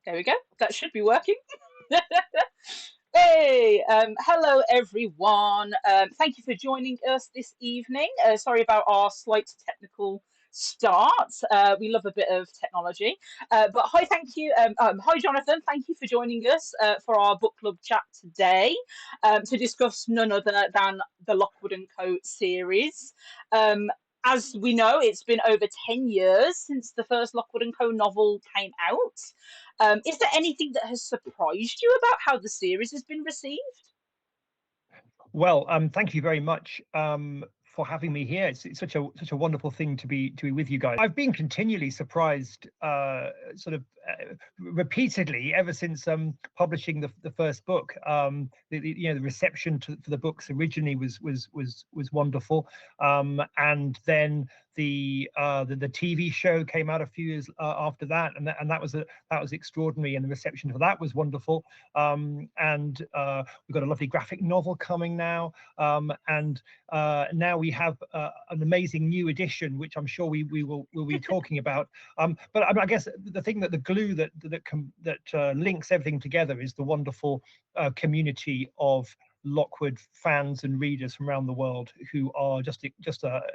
There we go. That should be working. Hey, hello everyone. Thank you for joining us this evening. Sorry about our slight technical start. We love a bit of technology. But hi, thank you. Hi, Jonathan. Thank you for joining us for our book club chat today to discuss none other than the Lockwood&Co series. Um, as we know, it's been over 10 years since the first Lockwood&Co novel came out. Is there anything that has surprised you about how the series has been received? Well, thank you very much for having me here. It's such a wonderful thing to be with you guys. I've been continually surprised, repeatedly ever since publishing the first book. The reception for the books originally was wonderful, and then the TV show came out a few years after that, and that was extraordinary, and the reception for that was wonderful. And we've got a lovely graphic novel coming now, and now we have an amazing new edition, which I'm sure we'll be talking about. But I guess the thing the glue that links everything together is the wonderful community of Lockwood fans and readers from around the world who are just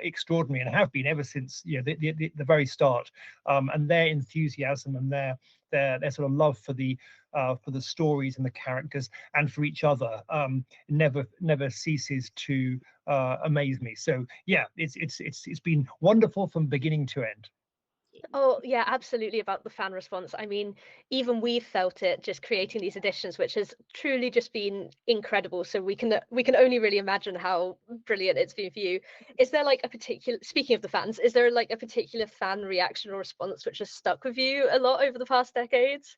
extraordinary and have been ever since the very start, and their enthusiasm and their sort of love for the stories and the characters and for each other never ceases to amaze me. So yeah, it's been wonderful from beginning to end. Oh, yeah, absolutely, about the fan response. I mean, even we've felt it just creating these editions, which has truly just been incredible. So we can only really imagine how brilliant it's been for you. Is there like a particular, speaking of the fans, is there like a particular fan reaction or response which has stuck with you a lot over the past decades?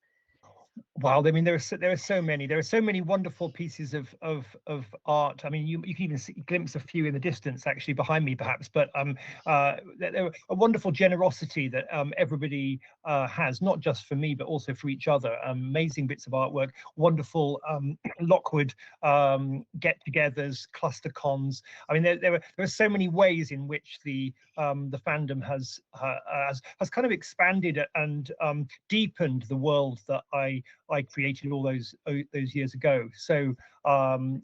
Wow, I mean, there are so many wonderful pieces of art. I mean, you can even see, glimpse a few in the distance, actually behind me, perhaps. But there are a wonderful generosity that everybody has, not just for me, but also for each other. Amazing bits of artwork, wonderful Lockwood get-togethers, cluster cons. I mean, there are so many ways in which the fandom has kind of expanded and deepened the world that I created all those years ago. So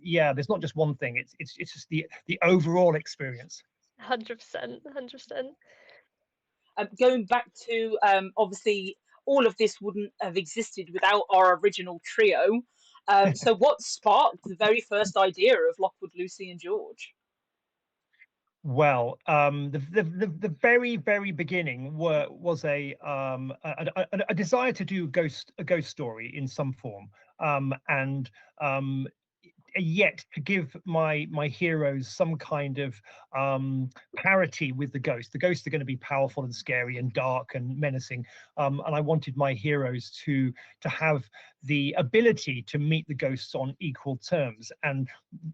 yeah, there's not just one thing. It's just the overall experience. 100%, 100%. Going back to obviously, all of this wouldn't have existed without our original trio. So, what sparked the very first idea of Lockwood, Lucy, and George? Well, the very beginning was a desire to do a ghost story in some form, and yet to give my heroes some kind of parity with the ghost. The ghosts are going to be powerful and scary and dark and menacing, and I wanted my heroes to have the ability to meet the ghosts on equal terms. And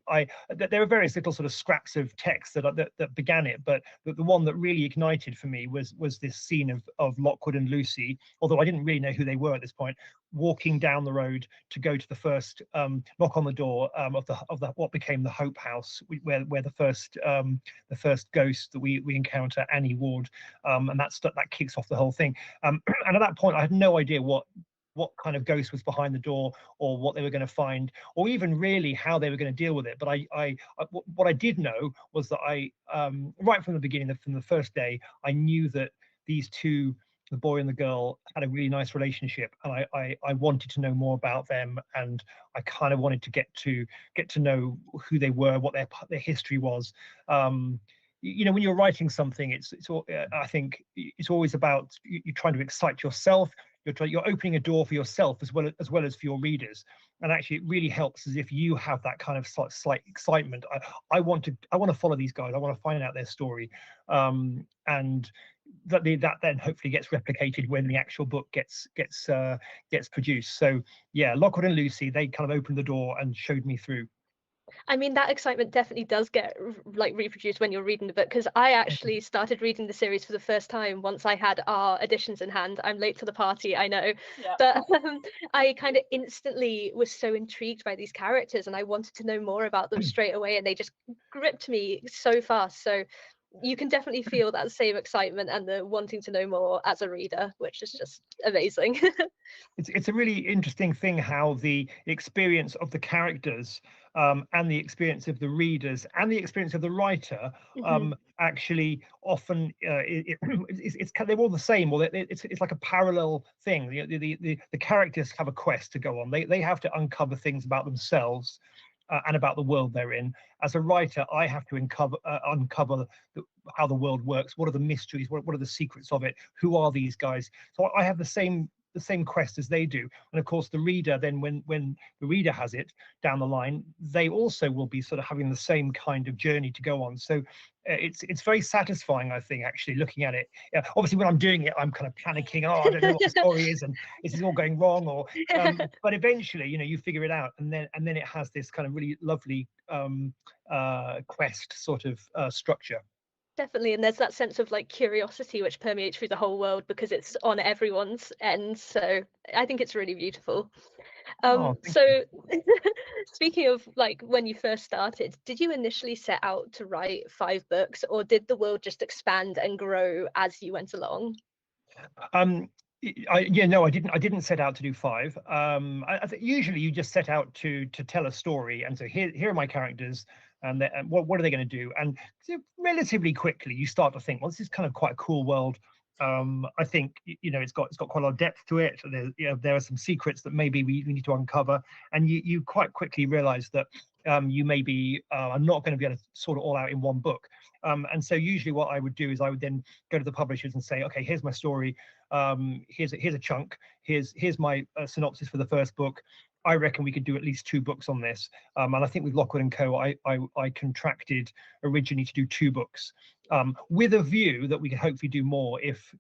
there are various little sort of scraps of text that began it, but the one that really ignited for me was this scene of Lockwood and Lucy, although I didn't really know who they were at this point, walking down the road to go to the first knock on the door of the what became the Hope House, where the first ghost that we encounter, Annie Ward, and that kicks off the whole thing. And at that point, I had no idea what kind of ghost was behind the door, or what they were going to find, or even really how they were going to deal with it. But what I did know was that right from the beginning, from the first day, I knew that these two, the boy and the girl, had a really nice relationship, and I wanted to know more about them, and I kind of wanted to get to know who they were, what their history was. When you're writing something, I think it's always about you're trying to excite yourself. You're opening a door for yourself as well as for your readers, and actually it really helps as if you have that kind of slight excitement. I want to follow these guys. I want to find out their story, and that then hopefully gets replicated when the actual book gets produced. So yeah, Lockwood and Lucy, they kind of opened the door and showed me through. I mean, that excitement definitely does get like reproduced when you're reading the book, because I actually started reading the series for the first time once I had our editions in hand. I'm late to the party, I know, Yeah. but I kind of instantly was so intrigued by these characters, and I wanted to know more about them straight away, and they just gripped me so fast. So you can definitely feel that same excitement and the wanting to know more as a reader, which is just amazing. It's a really interesting thing how the experience of the characters and the experience of the readers and the experience of the writer actually often they're all the same, or it's like a parallel thing. The characters have a quest to go on. They have to uncover things about themselves and about the world they're in. As a writer, I have to uncover how the world works. What are the mysteries? What are the secrets of it? Who are these guys? So I have the same quest as they do. And of course the reader then, when the reader has it down the line, they also will be sort of having the same kind of journey to go on. So it's very satisfying, I think, actually looking at it. Obviously when I'm doing it, I'm kind of panicking, oh, I don't know what the story is, and is this all going wrong, or but eventually, you know, you figure it out, and then it has this kind of really lovely quest sort of structure. Definitely, and there's that sense of like curiosity which permeates through the whole world because it's on everyone's end. So I think it's really beautiful. So speaking of like when you first started, did you initially set out to write 5 books, or did the world just expand and grow as you went along? I didn't set out to do 5. I think usually you just set out to tell a story, and so here are my characters, and what are they going to do? And relatively quickly you start to think, well, this is kind of quite a cool world. I think, you know, it's got quite a lot of depth to it. There are some secrets that maybe we need to uncover, and you quite quickly realize that you maybe are not going to be able to sort it all out in one book. And so usually what I would do is I would then go to the publishers and say, okay, here's my story, here's a chunk, here's my synopsis for the first book. I reckon we could do at least 2 books on this. And I think with Lockwood&Co, I contracted originally to do 2 books, with a view that we could hopefully do more if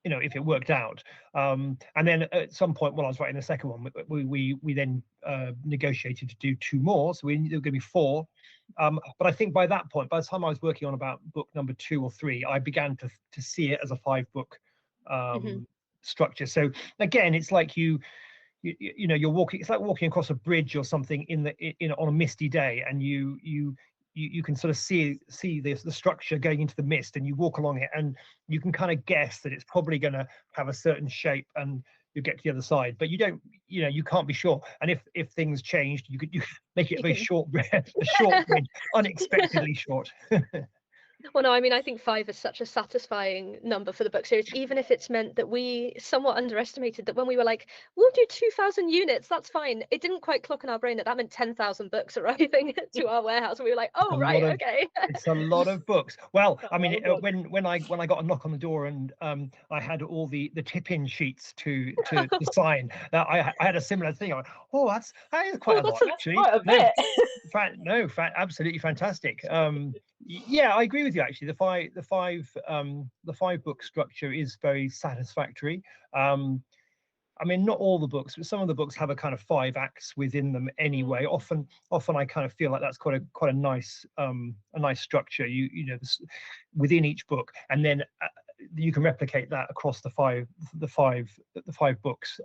it worked out. And then at some point when I was writing the second one, we then negotiated to do 2 more. So there were going to be 4. But I think by that point, by the time I was working on about book number 2 or 3, I began to see it as a 5-book structure. So again, it's like you're walking, it's like walking across a bridge or something on a misty day, and you can sort of see the structure going into the mist, and you walk along it, and you can kind of guess that it's probably going to have a certain shape, and you get to the other side, but you can't be sure. And if things changed, you make it a very short bridge, unexpectedly short. Well, no, I mean, I think 5 is such a satisfying number for the book series, even if it's meant that we somewhat underestimated that when we were like, we'll do 2,000 units, that's fine. It didn't quite clock in our brain that meant 10,000 books arriving to our warehouse. We were like, oh, right, okay. It's a lot of books. Well, I mean, when I got a knock on the door, and I had all the tip-in sheets to sign, I had a similar thing. I went, oh, that is quite a lot, actually. Quite a bit. Absolutely fantastic. Yeah, I agree with you. Actually, the 5 book structure is very satisfactory. I mean, not all the books, but some of the books have a kind of 5 acts within them anyway. Often I kind of feel like that's quite a nice structure. Within each book, and then you can replicate that across the five books.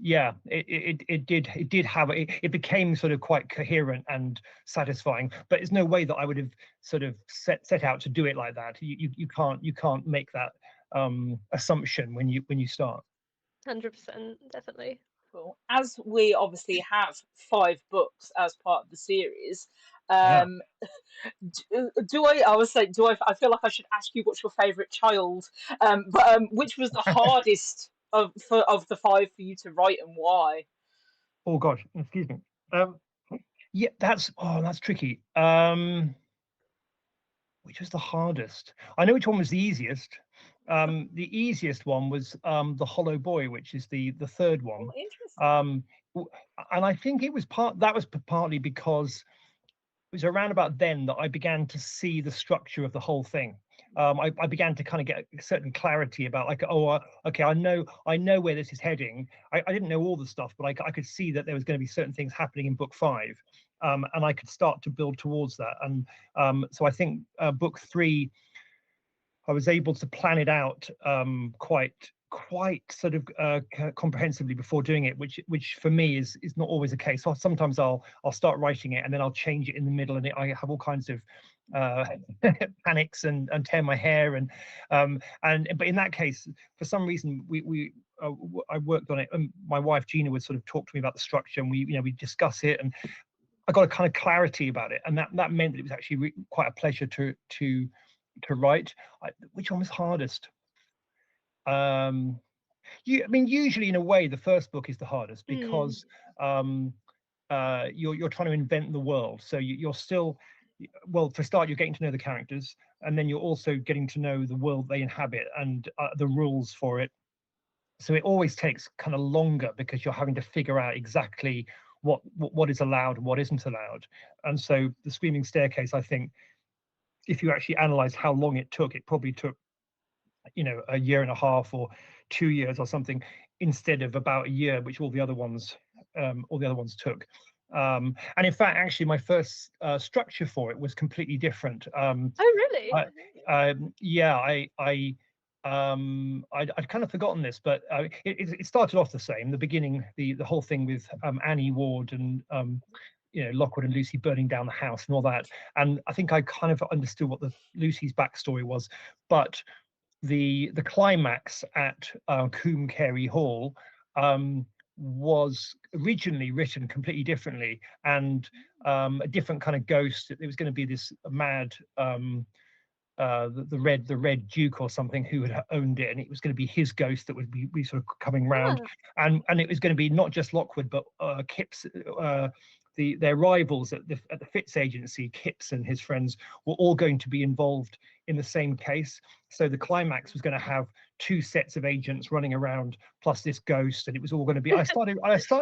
Yeah, it became sort of quite coherent and satisfying, but there's no way that I would have sort of set out to do it like that. You can't make that assumption when you start. 100%, definitely. Cool. As we obviously have 5 books as part of the series, Yeah. I feel like I should ask you what's your favorite child, but which was the hardest of the 5 for you to write, and why? Oh gosh, excuse me. Yeah, that's tricky. Which was the hardest? I know which one was the easiest. The easiest one was the Hollow Boy, which is the third one. Oh, interesting. And I think it was partly because it was around about then that I began to see the structure of the whole thing. I began to kind of get a certain clarity about, like, okay, I know where this is heading. I didn't know all the stuff, but I could see that there was going to be certain things happening in book 5, and I could start to build towards that. And so I think book 3, I was able to plan it out quite sort of comprehensively before doing it, which for me is not always the case. So sometimes I'll start writing it, and then I'll change it in the middle, and I have all kinds of panics and tear my hair, and but in that case, for some reason, I worked on it, and my wife Gina would sort of talk to me about the structure, and we discuss it, and I got a kind of clarity about it, and that meant that it was actually quite a pleasure to write. Which one was hardest? I mean, usually in a way, the first book is the hardest, because you're trying to invent the world, so you're still, well, for a start, you're getting to know the characters, and then you're also getting to know the world they inhabit and the rules for it. So it always takes kind of longer, because you're having to figure out exactly what is allowed and what isn't allowed. And so the Screaming Staircase, I think, if you actually analyze how long it took, it probably took, a year and a half or 2 years or something, instead of about a year, which all the other ones took. And in fact, actually, my first structure for it was completely different. Oh, really? I'd kind of forgotten this, but it started off the same. The beginning, the whole thing with Annie Ward and Lockwood and Lucy burning down the house and all that. And I think I kind of understood what Lucy's backstory was, but the climax at Coombe Carey Hall was originally written completely differently, and a different kind of ghost. It was going to be this mad the Red Duke or something who had owned it, and it was going to be his ghost that would be sort of coming round, and it was going to be not just Lockwood, but Kipps. Their rivals at the Fitz agency, Kipps and his friends, were all going to be involved in the same case. So the climax was going to have 2 sets of agents running around, plus this ghost, and it was all going to be. I started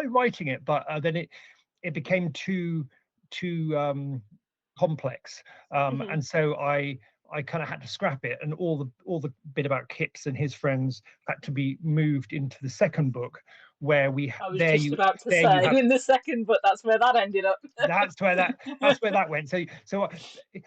writing it, but then it became too complex, and so I kind of had to scrap it, and all the bit about Kipps and his friends had to be moved into the second book, where I was just about to say in the second, but that's where that ended up. that's where that went. So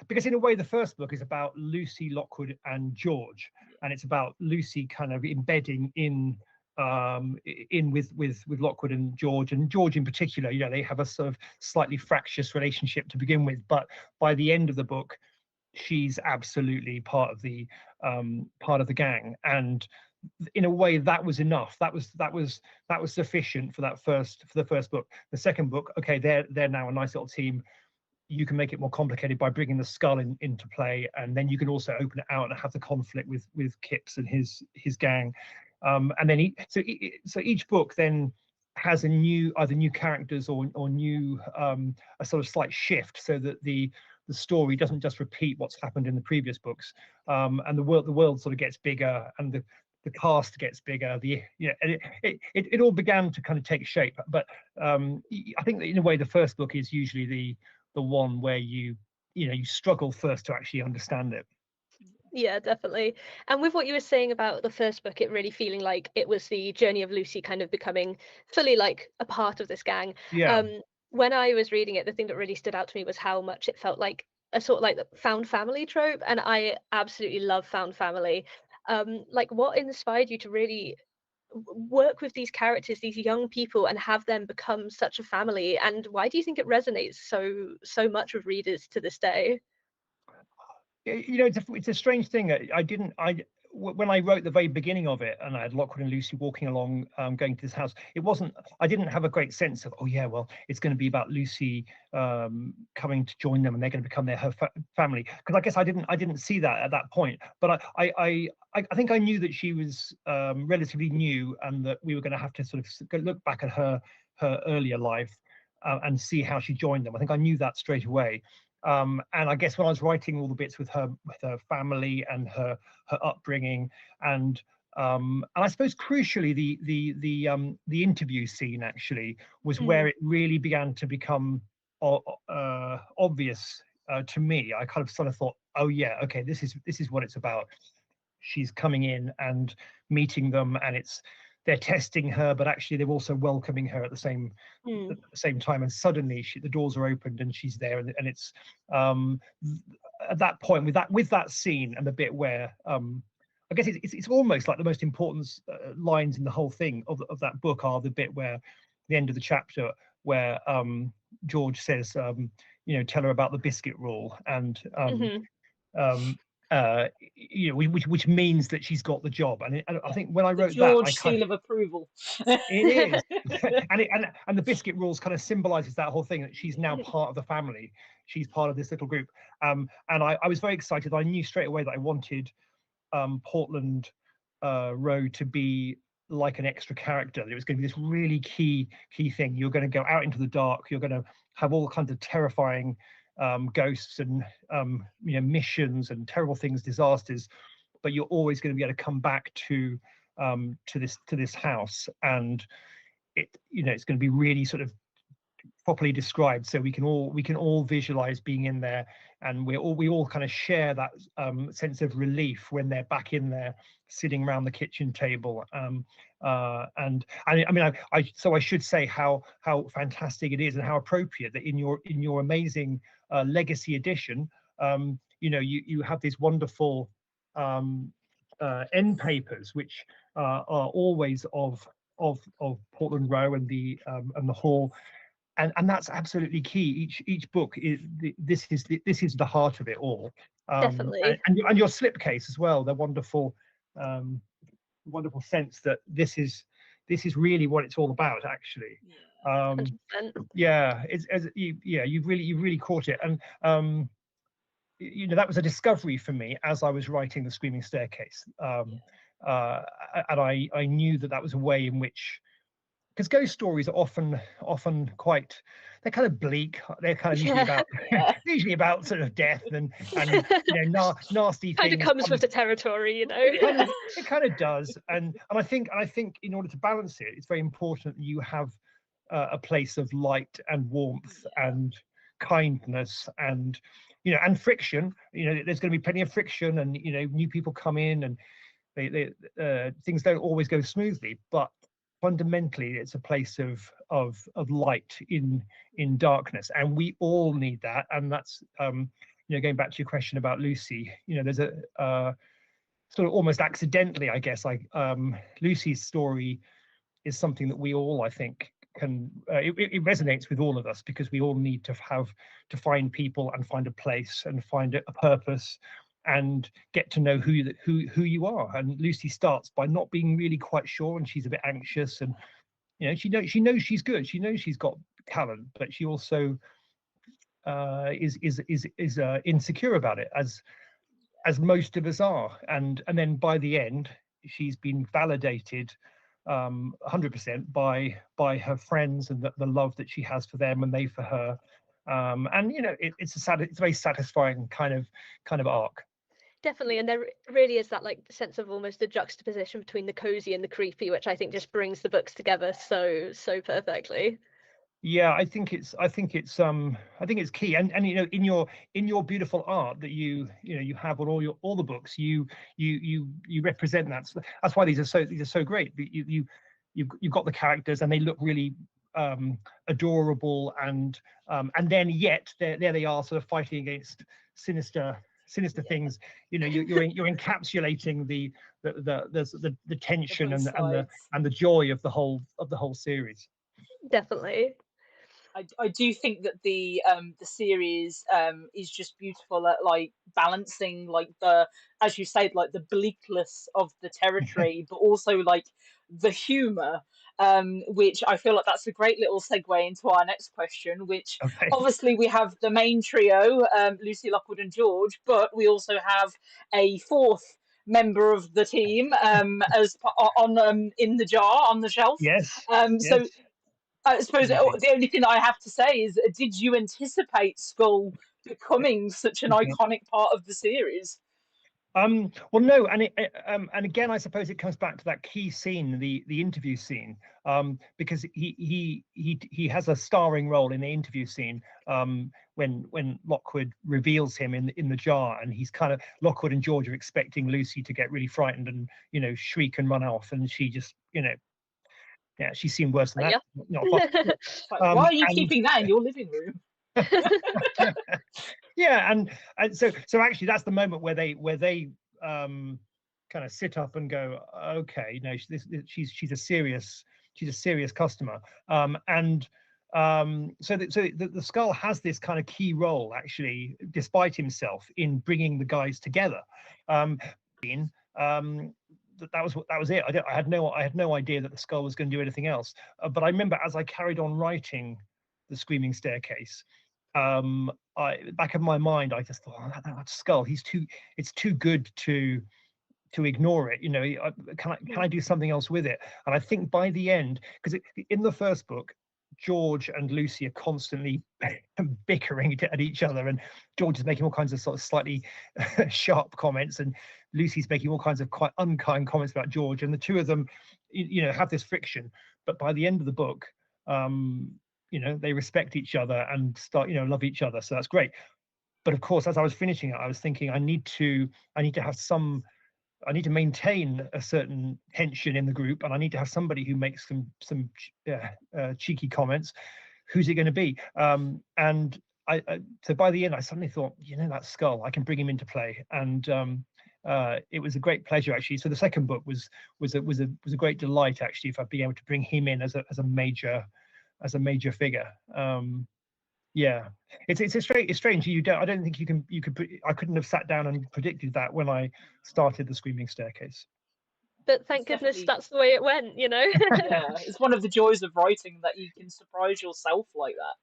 because in a way the first book is about Lucy, Lockwood, and George, and it's about Lucy kind of embedding in with Lockwood and George in particular. They have a sort of slightly fractious relationship to begin with, but by the end of the book, she's absolutely part of the gang, and in a way that was enough. That was sufficient for the first book. The second book, okay, they're now a nice little team. You can make it more complicated by bringing the skull into play, and then you can also open it out and have the conflict with Kipps and his gang, and then so each book then has either new characters or new a sort of slight shift, so that the story doesn't just repeat what's happened in the previous books, and the world sort of gets bigger, and the cast gets bigger. It all began to kind of take shape. But I think that in a way the first book is usually the one where you struggle first to actually understand it. Yeah, definitely. And with what you were saying about the first book, it really feeling like it was the journey of Lucy kind of becoming fully like a part of this gang. Yeah. When I was reading it, the thing that really stood out to me was how much it felt like a sort of like the found family trope, and I absolutely love found family. Like, what inspired you to really work with these characters, these young people, and have them become such a family? And why do you think it resonates so much with readers to this day? It's a strange thing. When I wrote the very beginning of it, and I had Lockwood and Lucy walking along, going to this house, I didn't have a great sense of, oh yeah, well, it's going to be about Lucy coming to join them, and they're going to become her family. Because I guess I didn't see that at that point. But I think I knew that she was relatively new, and that we were going to have to sort of look back at her earlier life and see how she joined them. I think I knew that straight away. And I guess when I was writing all the bits with her family and her upbringing, and I suppose crucially the interview scene actually was where it really began to become obvious to me. I kind of sort of thought, oh yeah, okay, this is what it's about. She's coming in and meeting them, and they're testing her, but actually they're also welcoming her at the same time. And suddenly the doors are opened and she's there, and it's at that point with that scene, and the bit where I guess it's almost like the most important lines in the whole thing of that book are the bit where the end of the chapter where George says, tell her about the biscuit rule, and which means that she's got the job. And I think when I wrote that, George seal of approval. It is, and the biscuit rules kind of symbolizes that whole thing, that she's now part of the family. She's part of this little group. And I was very excited. I knew straight away that I wanted Portland Row to be like an extra character. It was going to be this really key thing. You're going to go out into the dark. You're going to have all kinds of terrifying ghosts and missions and terrible things, disasters, but you're always going to be able to come back to this house, and it's going to be really sort of properly described, so we can all visualize being in there, and we all kind of share that sense of relief when they're back in there sitting around the kitchen table. And I should say how fantastic it is, and how appropriate that in your amazing legacy edition, you have these wonderful end papers, which are always of Portland Row and the hall. And that's absolutely key. Each book is this is the heart of it all. Definitely. And your slipcase as well. The wonderful sense that this is really what it's all about, actually. Yeah, you've really caught it. And that was a discovery for me as I was writing The Screaming Staircase. And I knew that was a way in which, because ghost stories are often quite, they're kind of bleak. They're kind of usually about sort of death and nasty kind things. Of comes with the territory, It kind of does, and I think in order to balance it, it's very important that you have a place of light and warmth and kindness and and friction. There's going to be plenty of friction, and new people come in, and things don't always go smoothly, but fundamentally it's a place of light in darkness, and we all need that. And that's going back to your question about Lucy, there's a sort of almost accidentally, I guess, Lucy's story is something that we all, I think, can it resonates with all of us, because we all need to find people and find a place and find a purpose and get to know who you are. And Lucy starts by not being really quite sure, and she's a bit anxious, and she knows she's good, she knows she's got talent, but she also is insecure about it, as most of us are. And then by the end, she's been validated 100% by her friends, and the love that she has for them and they for her. And it's a very satisfying kind of arc. Definitely, and there really is that sense of almost a juxtaposition between the cozy and the creepy, which I think just brings the books together so perfectly. Yeah, I think it's key, and in your beautiful art that you have on all the books, you represent that. That's why these are so great. You've got the characters, and they look really adorable, and then yet there they are, sort of fighting against sinister things. You're encapsulating the tension and the joy of the whole series. Definitely. I do think that the series is just beautiful at balancing the, as you said, the bleakness of the territory, but also the humor, which I feel that's a great little segue into our next question, which obviously we have the main trio, Lucy, Lockwood and George, but we also have a fourth member of the team as on in the jar on the shelf. Yes. So I suppose the only thing I have to say is, did you anticipate Skull becoming such an iconic part of the series? Well, no, and again, I suppose it comes back to that key scene, the interview scene, because he has a starring role in the interview scene when Lockwood reveals him in the jar, and he's kind of, Lockwood and George are expecting Lucy to get really frightened and shriek and run off, and she just yeah, she's seen worse than that. Why are you keeping that in your living room? Yeah, and so actually that's the moment where they kind of sit up and go, okay, she's a serious customer, and the skull has this kind of key role, actually, despite himself, in bringing the guys together. That was it. I had no idea that the skull was going to do anything else. But I remember as I carried on writing the Screaming Staircase, back of my mind, I just thought, oh, that skull, it's too good to ignore it. Can I do something else with it? And I think by the end, because in the first book, George and Lucy are constantly bickering at each other, and George is making all kinds of sort of slightly sharp comments, and Lucy's making all kinds of quite unkind comments about George, and the two of them, have this friction. But by the end of the book, they respect each other and start, love each other. So that's great. But of course, as I was finishing it, I was thinking, I need to maintain a certain tension in the group, and I need to have somebody who makes some cheeky comments. Who's it going to be? And so by the end, I suddenly thought, that skull, I can bring him into play, and it was a great pleasure, actually. So the second book was a great delight, actually, if I'd been able to bring him in as a major figure. Yeah, it's strange. I don't think I couldn't have sat down and predicted that when I started the Screaming Staircase. But thank goodness that's the way it went, Yeah, it's one of the joys of writing, that you can surprise yourself like that.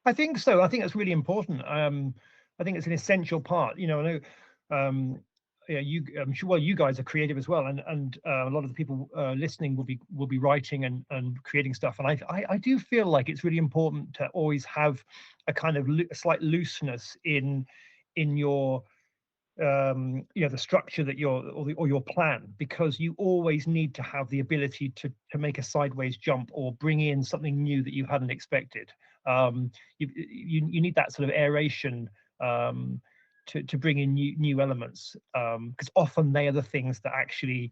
I think so. I think that's really important. I think it's an essential part. I know. I'm sure. Well, you guys are creative as well, and a lot of the people listening will be writing and creating stuff. And I do feel like it's really important to always have a kind of a slight looseness in your the structure that or your plan, because you always need to have the ability to make a sideways jump or bring in something new that you hadn't expected. You need that sort of aeration to bring in new elements, because often they are the things that actually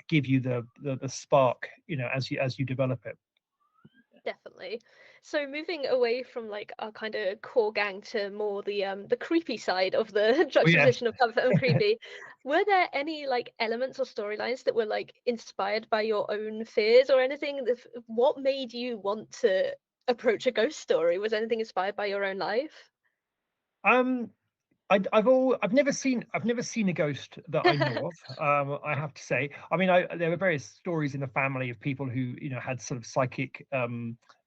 give you the spark, as you develop it. Definitely. So moving away from like our kind of core gang to more the creepy side of the juxtaposition of comfort and creepy, were there any like elements or storylines that were like inspired by your own fears or anything? What made you want to approach a ghost story? Was anything inspired by your own life? I've never seen a ghost that I know of. I have to say. I mean, there were various stories in the family of people who had sort of psychic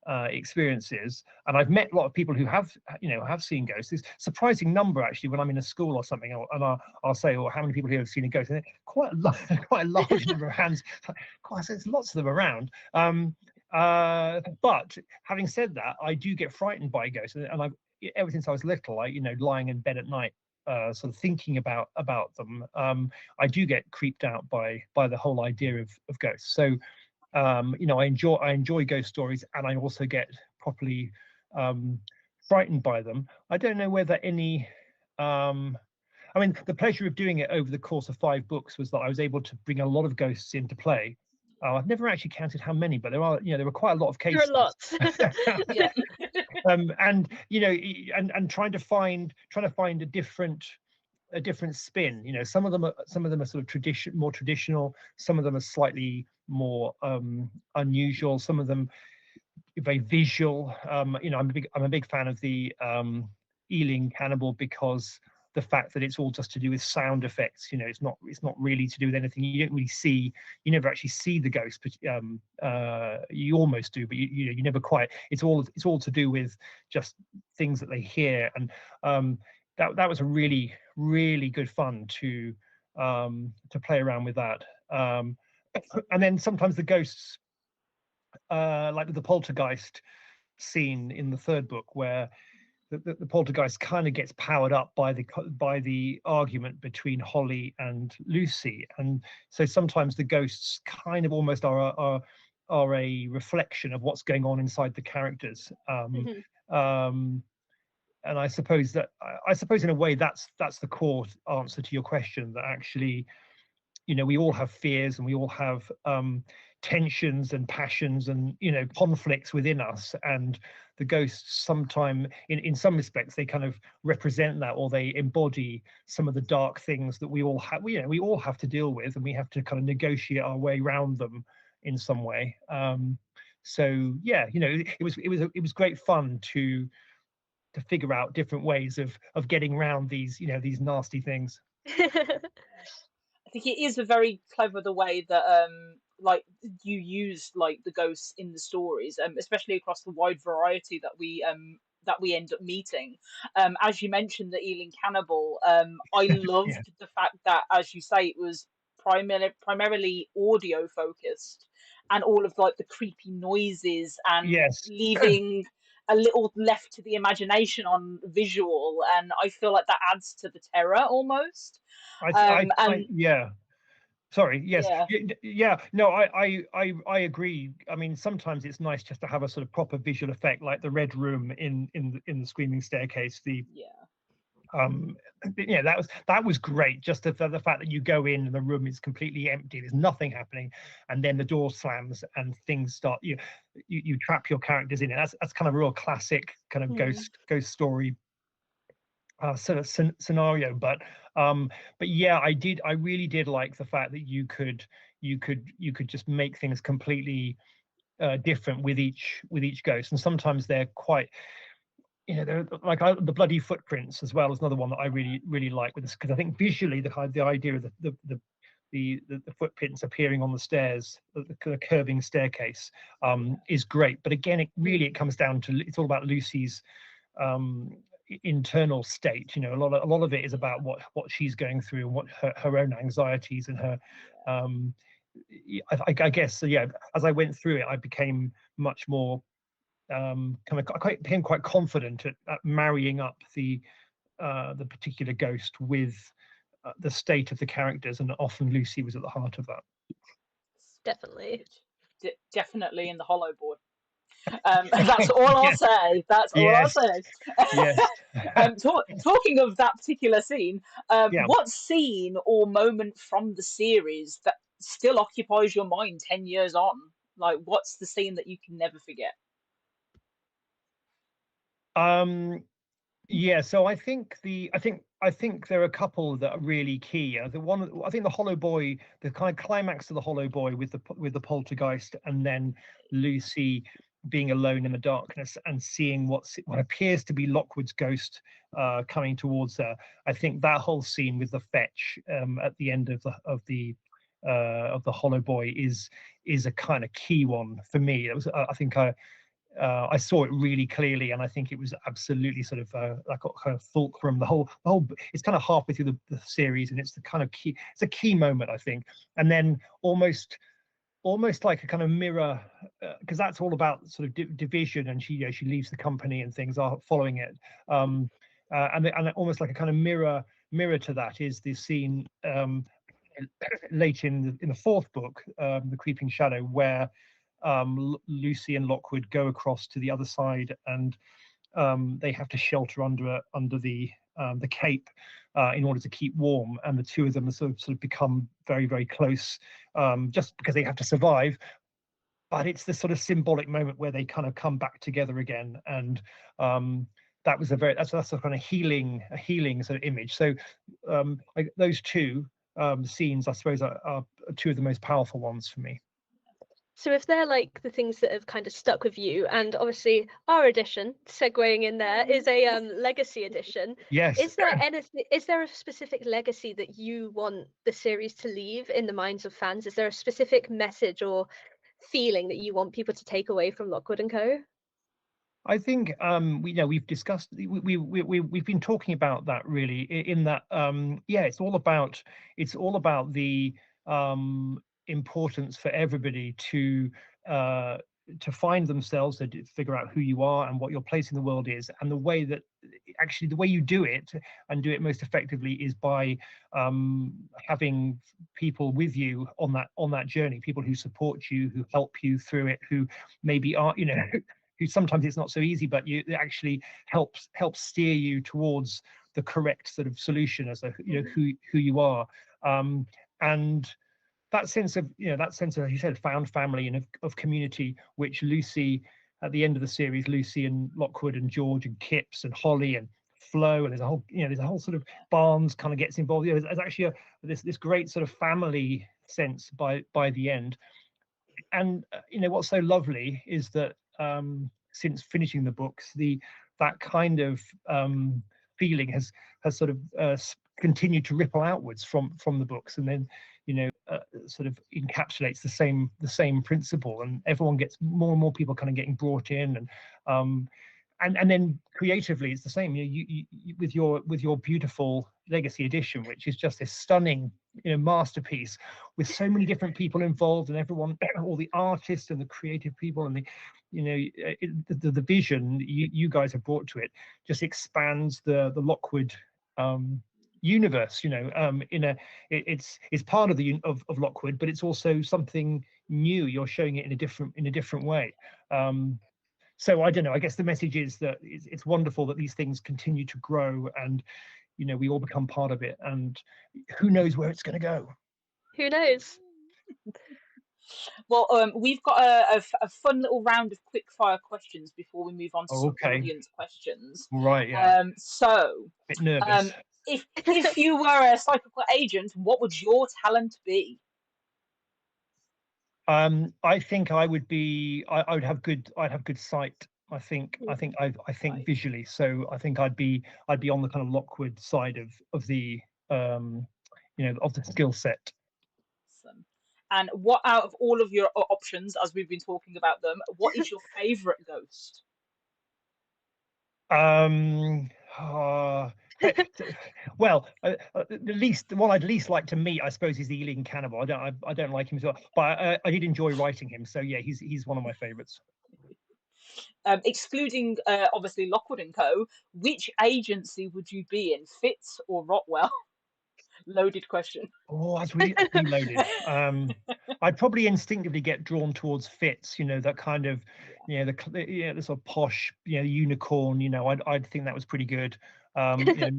experiences, and I've met a lot of people who have seen ghosts. There's a surprising number, actually, when I'm in a school or something, and I'll say, "Oh, how many people here have seen a ghost?" And quite a large number of hands. Quite, there's lots of them around. But having said that, I do get frightened by ghosts, and ever since I was little, lying in bed at night, sort of thinking about them, I do get creeped out by the whole idea of ghosts. So, I enjoy ghost stories, and I also get properly frightened by them. I don't know whether any. I mean, the pleasure of doing it over the course of 5 books was that I was able to bring a lot of ghosts into play. I've never actually counted how many, but there were quite a lot of cases. There are lots. Yeah. And trying to find a different spin. Some of them are sort of more traditional. Some of them are slightly more unusual. Some of them very visual. I'm a big fan of the Ealing Cannibal, because the fact that it's all just to do with sound effects. It's not really to do with anything. You don't really see. You never actually see the ghost, but you almost do, but you never quite. It's all to do with just things that they hear, and that was a really, really good fun to play around with that. And then sometimes the ghosts, like with the poltergeist scene in the 3rd book, where the poltergeist kind of gets powered up by the argument between Holly and Lucy, and so sometimes the ghosts kind of almost are a reflection of what's going on inside the characters. And I suppose in a way that's the core answer to your question, that actually, we all have fears, and we all have tensions and passions and conflicts within us, and the ghosts sometimes in some respects they kind of represent that, or they embody some of the dark things that we all have we all have to deal with, and we have to kind of negotiate our way around them in some way. So yeah, you know, it was great fun to figure out different ways of getting around these, you know, these nasty things. I think it is a very clever the way that like you use like the ghosts in the stories, especially across the wide variety that we end up meeting. As you mentioned, the Ealing Cannibal, I Yeah. loved the fact that, as you say, it was primarily audio focused, and all of like the creepy noises and Yes. leaving a little left to the imagination on visual, and I feel like that adds to the terror almost. And Yeah. Sorry. Yes. yeah, Yeah. No, I agree. I mean, sometimes it's nice just to have a sort of proper visual effect, like the red room in the Screaming Staircase. yeah, Um, yeah, that was great. Just the fact that you go in and the room is completely empty, there's nothing happening, and then the door slams and things start. You trap your characters in it. That's kind of a real classic kind of Hmm. ghost story sort of scenario. But yeah, I really did like the fact that you could just make things completely different with each ghost, and sometimes they're quite, you know, they're like the bloody footprints as well is another one that I really like with this, because I think visually the idea of the footprints appearing on the stairs, the kind of curving staircase, is great. But again, it comes down to, it's all about Lucy's um internal state. You know, a lot of it is about what she's going through and what her own anxieties and her um I guess so. Yeah, as I went through it, I became much more became quite confident at marrying up the particular ghost with the state of the characters, and often Lucy was at the heart of that. Definitely. Definitely in the Hollow Boy. That's all I'll Yes, say. That's all I'll yes, say. yes. Talking of that particular scene, Yeah. what scene or moment from the series that still occupies your mind 10 years on? Like, what's the scene that you can never forget? Um, yeah. So I think there are a couple that are really key. The one, I think the Hollow Boy, the kind of climax of the Hollow Boy with the poltergeist, and then Lucy being alone in the darkness and seeing what appears to be Lockwood's ghost coming towards her. I think that whole scene with the fetch at the end of the Hollow Boy is a kind of key one for me. It was, I think I saw it really clearly, and I think it was absolutely sort of like a kind of fulcrum. The whole. It's kind of halfway through the series, and it's the kind of key. It's a key moment, I think, and then almost like a kind of mirror, because that's all about sort of division, and she leaves the company and things are following it. And almost like a kind of mirror to that is the scene late in the fourth book, The Creeping Shadow, where Lucy and Lockwood go across to the other side, and they have to shelter under the cape in order to keep warm, and the two of them sort of become very close, just because they have to survive. But it's this sort of symbolic moment where they kind of come back together again, and that was that's a kind of a healing sort of image. So like those two scenes, I suppose, are two of the most powerful ones for me. So if they're like the things that have kind of stuck with you, and obviously our edition, segueing in there, is a legacy edition. Yes. Is there anything? Is there a specific legacy that you want the series to leave in the minds of fans? Is there a specific message or feeling that you want people to take away from Lockwood&Co? I think we've discussed, we've been talking about that really, in that yeah, it's all about the importance for everybody to find themselves, to figure out who you are and what your place in the world is, and the way you do it and do it most effectively is by having people with you on that journey, people who support you, who help you through it, who maybe are, you know, who sometimes it's not so easy, but it actually helps steer you towards the correct sort of solution as who you are, and that sense of, as you said, found family and of community, which Lucy, at the end of the series, Lucy and Lockwood and George and Kipps and Holly and Flo, and there's a whole sort of Barnes kind of gets involved. There's actually this great sort of family sense by the end. you know, what's so lovely is that since finishing the books, that kind of feeling has sort of continued to ripple outwards from the books, and then, you know, sort of encapsulates the same principle, and everyone gets more and more people kind of getting brought in, and then creatively it's the same. You with your beautiful legacy edition, which is just this stunning, you know, masterpiece with so many different people involved, and everyone, all the artists and the creative people, and the, you know, the vision you guys have brought to it just expands the Lockwood universe, you know. It's part of of Lockwood, but it's also something new. You're showing it in a different way. So I don't know, I guess the message is that it's wonderful that these things continue to grow, and, you know, we all become part of it, and who knows where it's going to go. Who knows? Well, we've got a fun little round of quick fire questions before we move on to some audience questions. Right, yeah. So, bit nervous. If you were a psychical agent, what would your talent be? I think I would be. I'd have good sight. I think visually. So I think I'd be on the kind of Lockwood side of the you know, of the skill set. Awesome. And what, out of all of your options, as we've been talking about them, what is your favorite ghost? Well, the one I'd least like to meet, I suppose, is the Ealing Cannibal. I don't like him, but I did enjoy writing him. So yeah, he's one of my favourites. Excluding obviously Lockwood&Co, which agency would you be in, Fitz or Rotwell? Loaded question. Oh, that's really loaded. I'd probably instinctively get drawn towards Fitz, you know, that kind of, you know, the sort of posh, you know, unicorn, you know. I'd think that was pretty good. You know,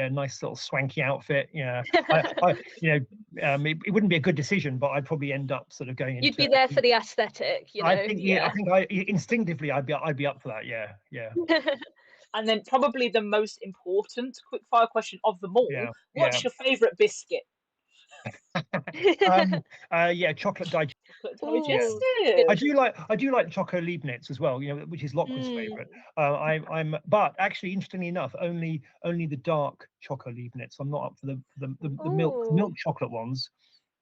nice little swanky outfit. Yeah, you know, it wouldn't be a good decision, but I'd probably end up sort of going into. You'd be there for the aesthetic, you know. I think, I think instinctively I'd be up for that. Yeah. And then probably the most important quickfire question of them all: what's your favourite biscuit? Yeah, chocolate digest. I do like Choco Leibniz as well, you know, which is Lockwood's favourite. But actually, interestingly enough, only the dark Choco Leibniz. I'm not up for the milk chocolate ones.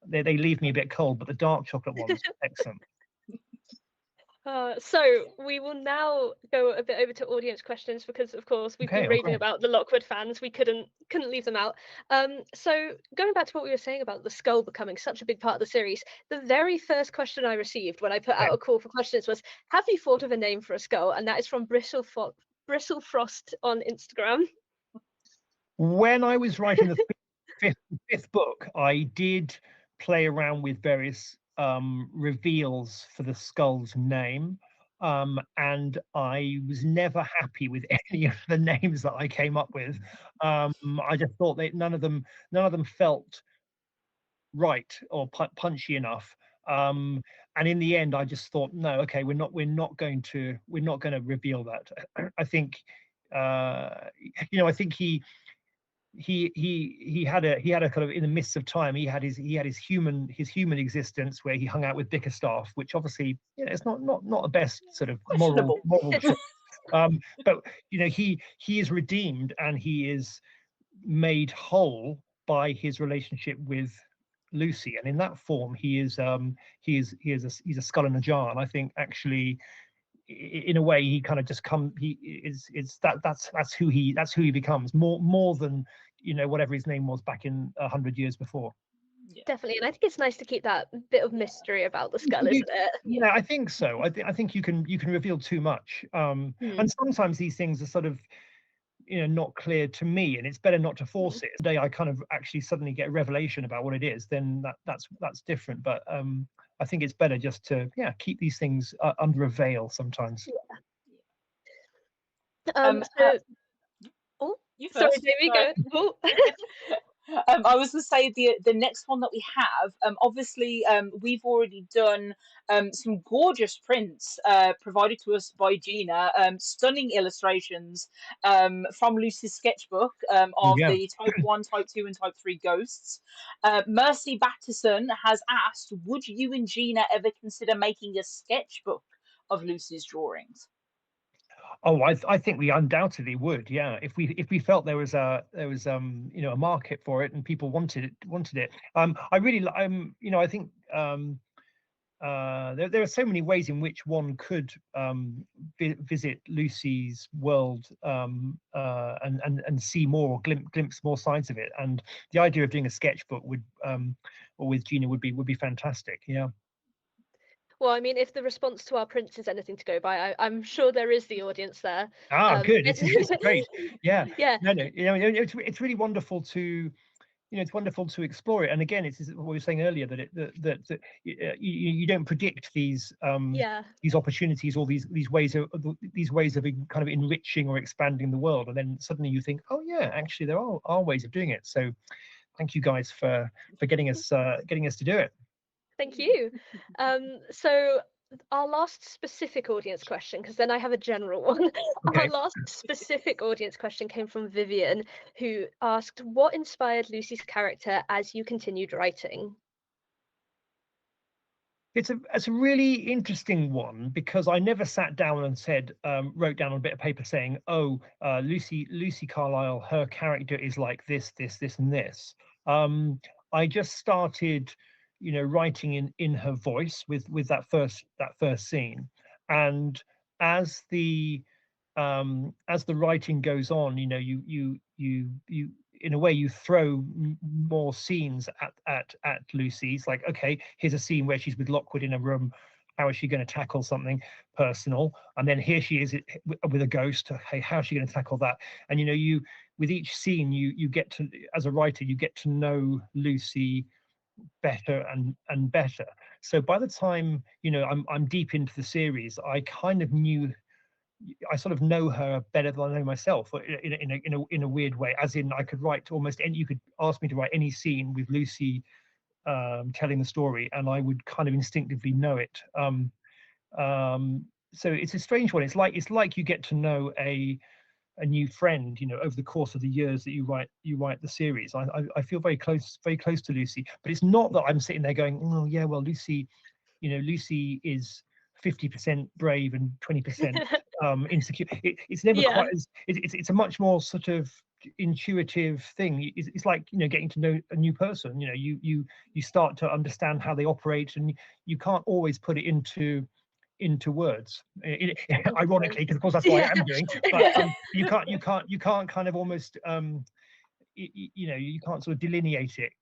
They leave me a bit cold, but the dark chocolate ones, excellent. So we will now go a bit over to audience questions, because of course we've been raving about the Lockwood fans. We couldn't leave them out. So going back to what we were saying about the skull becoming such a big part of the series, the very first question I received when I put out a call for questions was, have you thought of a name for a skull? And that is from Bristlefrost on Instagram. When I was writing the fifth book, I did play around with various reveals for the skull's name, and I was never happy with any of the names that I came up with. I just thought that none of them felt right or punchy enough. And in the end, I just thought, no, okay, we're not going to reveal that. I think, you know, I think he had a kind of, in the midst of time, he had his human existence where he hung out with Bickerstaff, which obviously, you know, it's not the best sort of moral choice. But you know, he is redeemed, and he is made whole by his relationship with Lucy, and in that form he's a skull in a jar. And I think actually, in a way, he kind of just that's who he becomes, more than, you know, whatever his name was back in 100 years before. Definitely, and I think it's nice to keep that bit of mystery about the skull, isn't it? Yeah, I think so. I think you can reveal too much, and sometimes these things are sort of, you know, not clear to me, and it's better not to force it. Today I kind of actually suddenly get a revelation about what it is, then that's different. But I think it's better just to keep these things under a veil sometimes. Sorry, Jamie, go. I was going to say the next one that we have. Obviously, we've already done some gorgeous prints provided to us by Gina. Stunning illustrations from Lucy's sketchbook Oh, of yeah. the Type 1, Type 2, and Type 3 ghosts. Mercy Batterson has asked, "Would you and Gina ever consider making a sketchbook of Lucy's drawings?" Oh, I think we undoubtedly would. Yeah, if we felt there was you know, a market for it and people wanted it. I really you know, I think there are so many ways in which one could visit Lucy's world and see more, or glimpse more sides of it. And the idea of doing a sketchbook would or with Gina would be fantastic. Yeah. Well, I mean, if the response to our prints is anything to go by, I'm sure there is the audience there. Good. It's great. Yeah. Yeah. No, you know, it's really wonderful to, you know, it's wonderful to explore it. And again, it's what we were saying earlier, that you don't predict these opportunities or these ways of kind of enriching or expanding the world, and then suddenly you think, oh yeah, actually there are ways of doing it. So thank you guys for getting us to do it. Thank you. So our last specific audience question, because then I have a general one. Okay. Our last specific audience question came from Vivian, who asked, what inspired Lucy's character as you continued writing? It's a really interesting one, because I never sat down and said, wrote down on a bit of paper saying, oh, Lucy Carlisle, her character is like this, and this. I just started, you know, writing in her voice with that first scene, and as the writing goes on, you know, you in a way you throw more scenes at Lucy's, like, okay, here's a scene where she's with Lockwood in a room, how is she going to tackle something personal? And then here she is with a ghost, hey, how's she going to tackle that? And you know, with each scene you get to, as a writer, you get to know Lucy better and better. So by the time, you know, I'm deep into the series, I kind of knew, I sort of know her better than I know myself, in a weird way. As in, I could write almost any. You could ask me to write any scene with Lucy telling the story, and I would kind of instinctively know it. So it's a strange one. It's like you get to know a new friend, you know, over the course of the years that you write the series. I feel very close to Lucy, but it's not that I'm sitting there going, oh yeah, well, Lucy, you know, Lucy is 50% brave and 20% insecure. It's never quite as, it's a much more sort of intuitive thing. It's like, you know, getting to know a new person. You know, you start to understand how they operate, and you can't always put it into words, ironically, because of course that's what I am doing. But you can't kind of almost you know, you can't sort of delineate it.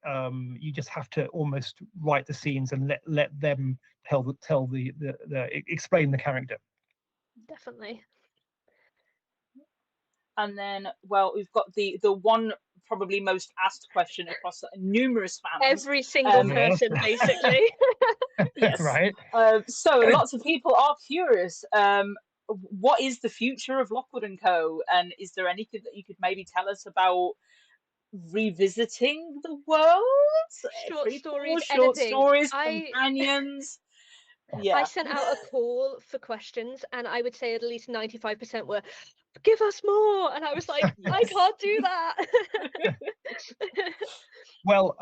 You just have to almost write the scenes and let them explain the character. Definitely. And then, well, we've got the one probably most asked question across numerous fans. Every single person, basically. Yes. Right. So lots of people are curious. What is the future of Lockwood&Co? And is there anything that you could maybe tell us about revisiting the world? Short stories, companions. Yeah. I sent out a call for questions, and I would say at least 95% were, give us more. And I was like, yes. I can't do that. Well,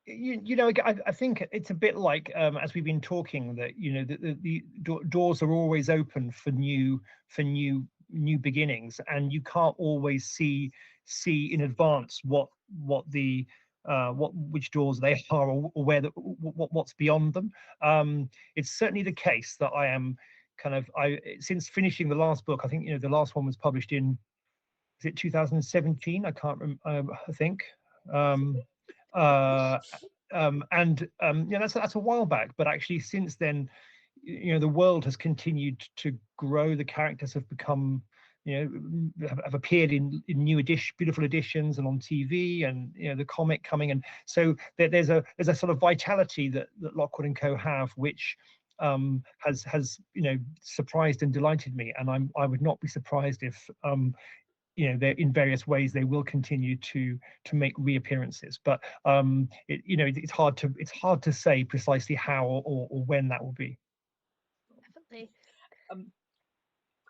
you know, I think it's a bit like, as we've been talking, that, you know, the doors are always open for new beginnings, and you can't always see in advance which doors they are, or where what's beyond them. It's certainly the case that I am kind of, since finishing the last book, I think, you know, the last one was published in, is it 2017? I can't remember. I think. You know, that's a while back, but actually since then, you know, the world has continued to grow. The characters have become, you know, have appeared in new beautiful editions and on TV, and, you know, the comic coming, and so there's a sort of vitality that Lockwood&Co have, which has, you know, surprised and delighted me, and I would not be surprised if you know, in various ways they will continue to make reappearances, but you know, it's hard to say precisely how or when that will be. Definitely.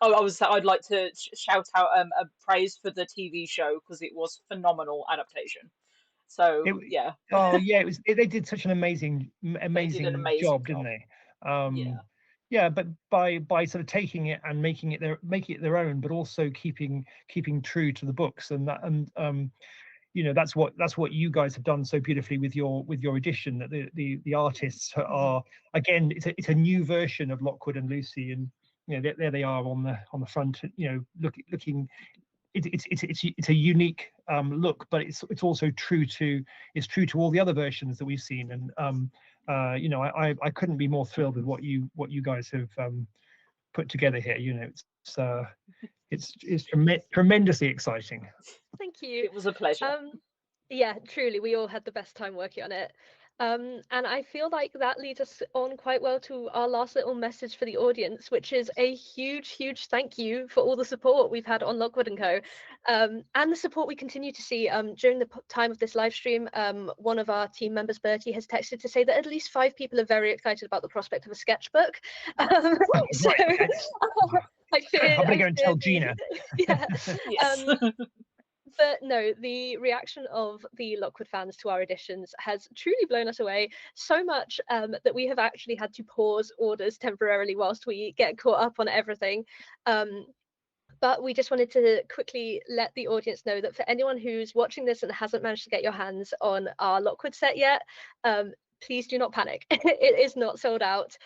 I'd like to shout out a praise for the TV show, because it was phenomenal adaptation. So yeah. Oh yeah, it was. They did such an amazing They did an amazing job, job. didn't they? Yeah. Yeah, but by sort of taking it and making it their own, but also keeping true to the books, and that, and you know, that's what you guys have done so beautifully with your edition. That the artists are, again, it's a new version of Lockwood and Lucy, and you know, there they are on the front, you know, looking. It's a unique look, but it's also true to all the other versions that we've seen, and you know, I couldn't be more thrilled with what you guys have put together here. You know, it's tremendously exciting. Thank you. It was a pleasure. Yeah, truly, we all had the best time working on it. And I feel like that leads us on quite well to our last little message for the audience, which is a huge, huge thank you for all the support we've had on Lockwood&Co. And the support we continue to see during the time of this live stream. One of our team members, Bertie, has texted to say that at least 5 people are very excited about the prospect of a sketchbook. So Right, I fear. I'm gonna go and tell Gina. Yeah. Yes. But no, the reaction of the Lockwood fans to our editions has truly blown us away, so much that we have actually had to pause orders temporarily whilst we get caught up on everything. But we just wanted to quickly let the audience know that for anyone who's watching this and hasn't managed to get your hands on our Lockwood set yet, please do not panic. It is not sold out.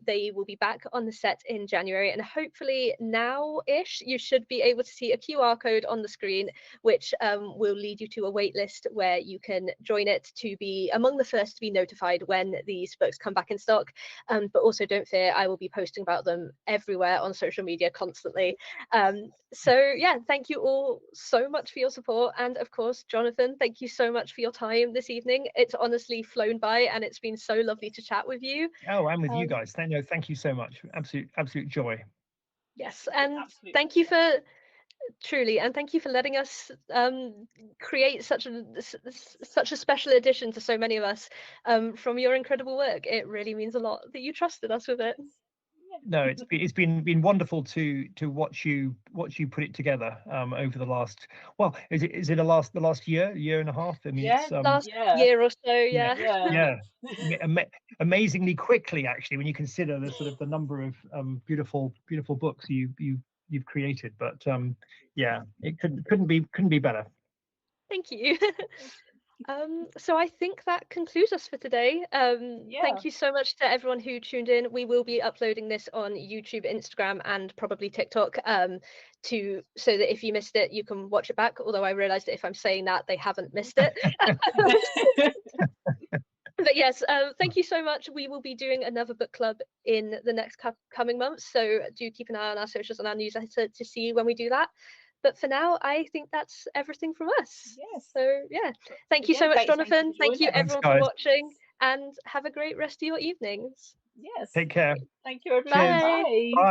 They will be back on the set in January, and hopefully now-ish you should be able to see a QR code on the screen, which will lead you to a wait list where you can join it to be among the first to be notified when these books come back in stock. But also don't fear, I will be posting about them everywhere on social media constantly. So yeah, thank you all so much for your support, and of course, Jonathan, thank you so much for your time this evening. It's honestly flown by, and it's been so lovely to chat with you. Oh, and with you guys. Thank you so much. Absolute joy. Yes, and Absolutely. thank you for truly, and thank you for letting us create such a special edition to so many of us from your incredible work. It really means a lot that you trusted us with it. No, it's been wonderful to watch you put it together over the last, well, is it the last year and a half? I mean, Yeah, it's Last yeah. year or so, yeah. Yeah. Amazingly quickly, actually, when you consider the sort of the number of beautiful books you've created. But yeah, it couldn't be better. Thank you. So I think that concludes us for today. Yeah. Thank you so much to everyone who tuned in. We will be uploading this on YouTube, Instagram, and probably TikTok, so that if you missed it, you can watch it back. Although I realized that if I'm saying that, they haven't missed it. But yes, thank you so much. We will be doing another book club in the next coming months, so do keep an eye on our socials and our newsletter to see when we do that. But for now, I think that's everything from us. Yes. So yeah, thank you so much, Jonathan. Thank you Thanks, everyone for guys. watching, and have a great rest of your evenings. Yes. Take care. Thank you, everyone. Bye. Bye. Bye.